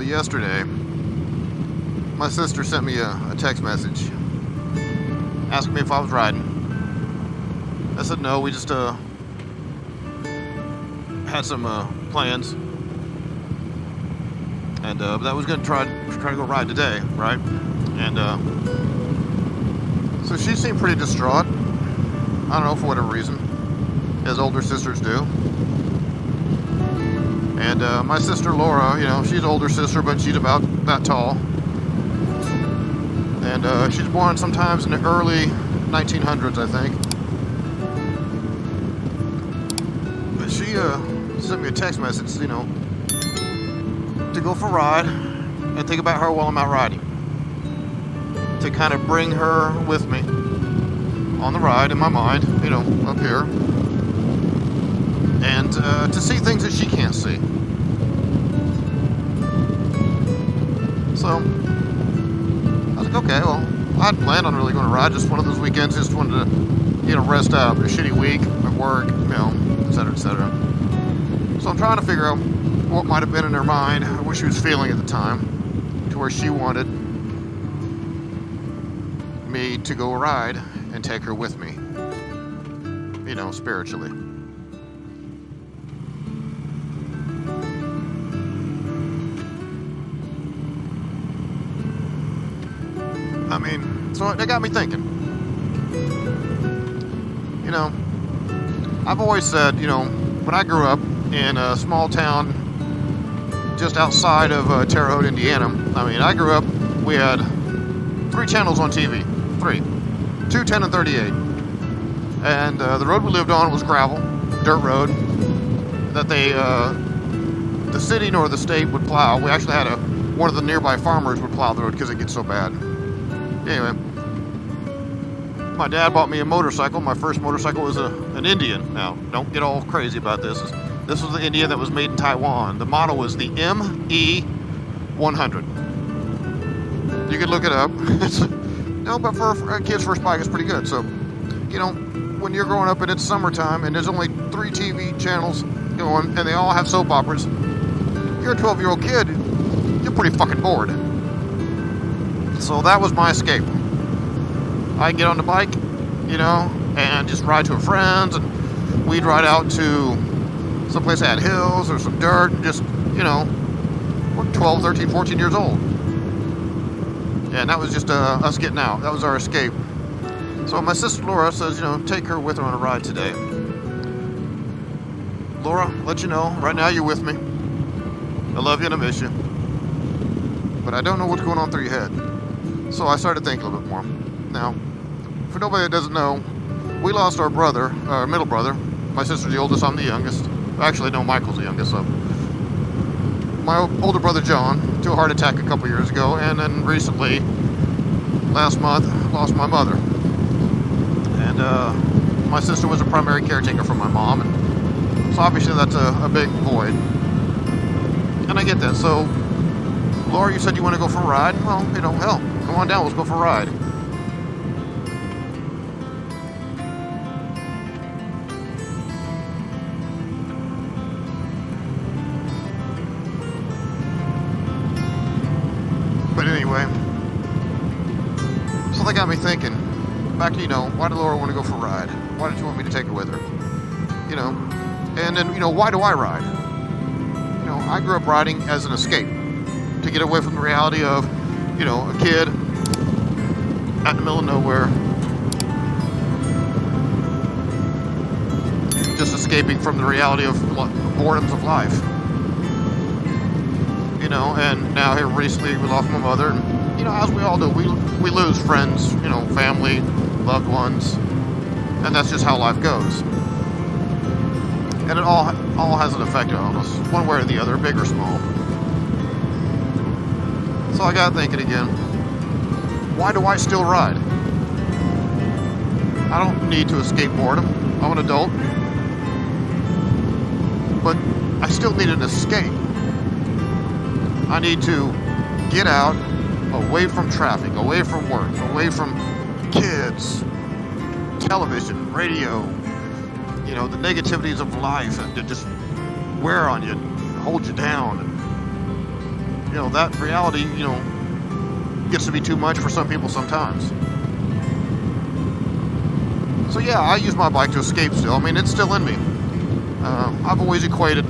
So yesterday, my sister sent me a text message asking me if I was riding. I said no, we just had some plans, and that I was going to try to go ride today, right? And so she seemed pretty distraught. I don't know, for whatever reason, as older sisters do. And my sister Laura, you know, she's an older sister, but she's about that tall. And she's born sometimes in the early 1900s, I think. But she sent me a text message, you know, to go for a ride and think about her while I'm out riding. To kind of bring her with me on the ride in my mind, you know, up here. And to see things that she can't see. So I was like, okay, well, I'd planned on really going to ride, just one of those weekends, just wanted to, you know, rest up, a shitty week at work, you know, et cetera, et cetera. So I'm trying to figure out what might have been in her mind, or what she was feeling at the time, to where she wanted me to go ride and take her with me, you know, spiritually. I mean, so that got me thinking. You know, I've always said, you know, when I grew up in a small town just outside of Terre Haute, Indiana, I mean, I grew up, we had 3 channels on TV. 3. 2, 10, and 38. And the road we lived on was gravel, dirt road, that the city nor the state would plow. We actually had one of the nearby farmers would plow the road because it gets so bad. Anyway, my dad bought me a motorcycle. My first motorcycle was an Indian. Now, don't get all crazy about this. This was the Indian that was made in Taiwan. The model was the ME100. You can look it up. No, but for a kid's first bike, it's pretty good. So, you know, when you're growing up and it's summertime and there's only 3 TV channels going and they all have soap operas, you're a 12-year-old kid, you're pretty fucking bored. So that was my escape. I'd get on the bike, you know, and just ride to a friend's, and we'd ride out to someplace that had hills or some dirt, and just, you know, we're 12, 13, 14 years old. And that was just us getting out. That was our escape. So my sister Laura says, you know, take her with her on a ride today. Laura, let you know, right now you're with me. I love you and I miss you. But I don't know what's going on through your head. So I started thinking a little bit more. Now, for nobody that doesn't know, we lost our brother, our middle brother. My sister's the oldest, I'm the youngest. Actually, no, Michael's the youngest, so. My older brother John, to a heart attack a couple years ago, and then recently, last month, lost my mother. And my sister was a primary caretaker for my mom, and so obviously that's a big void. And I get that. So, Laura, you said you want to go for a ride? Well, you know, hell, come on down, let's go for a ride. But anyway, so that got me thinking, back to, you know, why did Laura want to go for a ride? Why did you want me to take her with her? You know, and then, you know, why do I ride? You know, I grew up riding as an escape, to get away from the reality of, you know, a kid out in the middle of nowhere, just escaping from the reality of boredoms of life. You know, and now here recently we lost my mother, and, you know, as we all do, we lose friends, you know, family, loved ones, and that's just how life goes. And it all has an effect on us, one way or the other, big or small. So I got thinking again, why do I still ride? I don't need to escape boredom. I'm an adult. But I still need an escape. I need to get out, away from traffic, away from work, away from kids, television, radio, you know, the negativities of life that just wear on you, hold you down. that reality, gets to be too much for some people sometimes. So yeah, I use my bike to escape still. I mean, it's still in me. I've always equated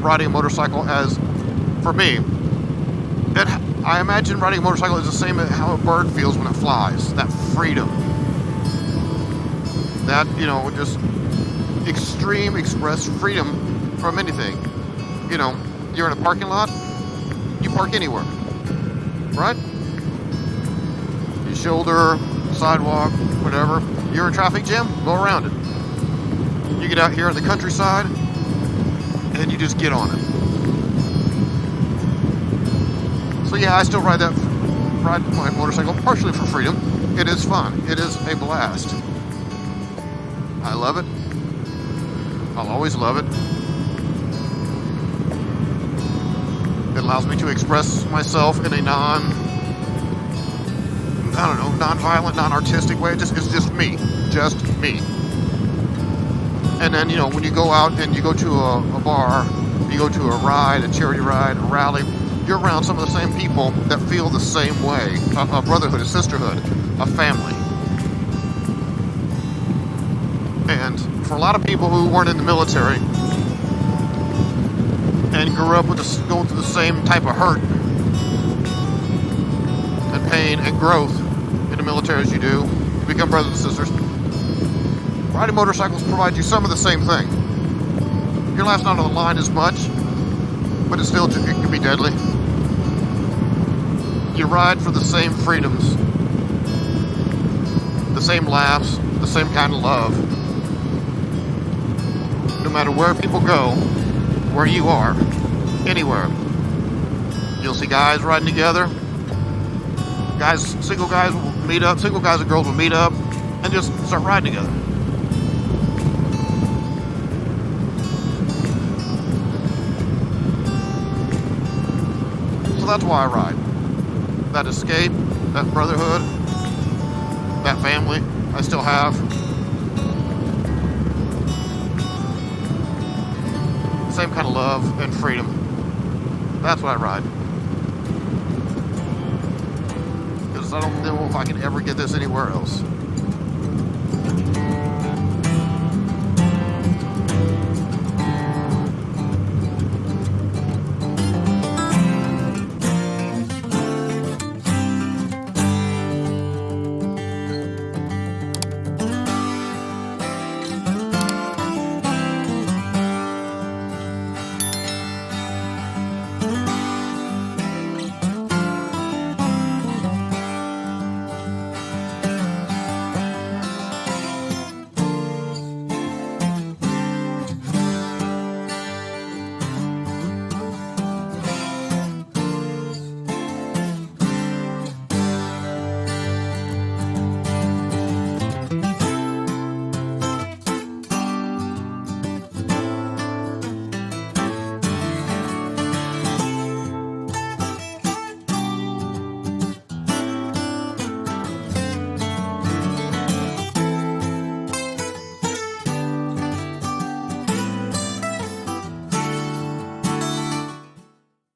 riding a motorcycle as, for me, I imagine riding a motorcycle is the same as how a bird feels when it flies. That freedom. That, just extreme express freedom from anything. You're in a parking lot, you park anywhere, right? You shoulder, sidewalk, whatever. You're in a traffic jam, go around it. You get out here in the countryside, and you just get on it. So yeah, I still ride my motorcycle partially for freedom. It is fun. It is a blast. I love it. I'll always love it. It allows me to express myself in a non-violent, non-artistic way. It's just me. Just me. And then, when you go out and you go to a bar, you go to a ride, a charity ride, a rally, you're around some of the same people that feel the same way. A brotherhood, a sisterhood, a family. And for a lot of people who weren't in the military and grew up going through the same type of hurt and pain and growth in the military as you do, you become brothers and sisters. Riding motorcycles provide you some of the same thing. Your life's not on the line as much, but it can be deadly. You ride for the same freedoms, the same laughs, the same kind of love. No matter where people go, where you are, anywhere, you'll see guys riding together. Single guys will meet up, single guys and girls will meet up and just start riding together. So that's why I ride. That escape, that brotherhood, that family I still have. Same kind of love and freedom. That's why I ride. Because I don't know if I can ever get this anywhere else.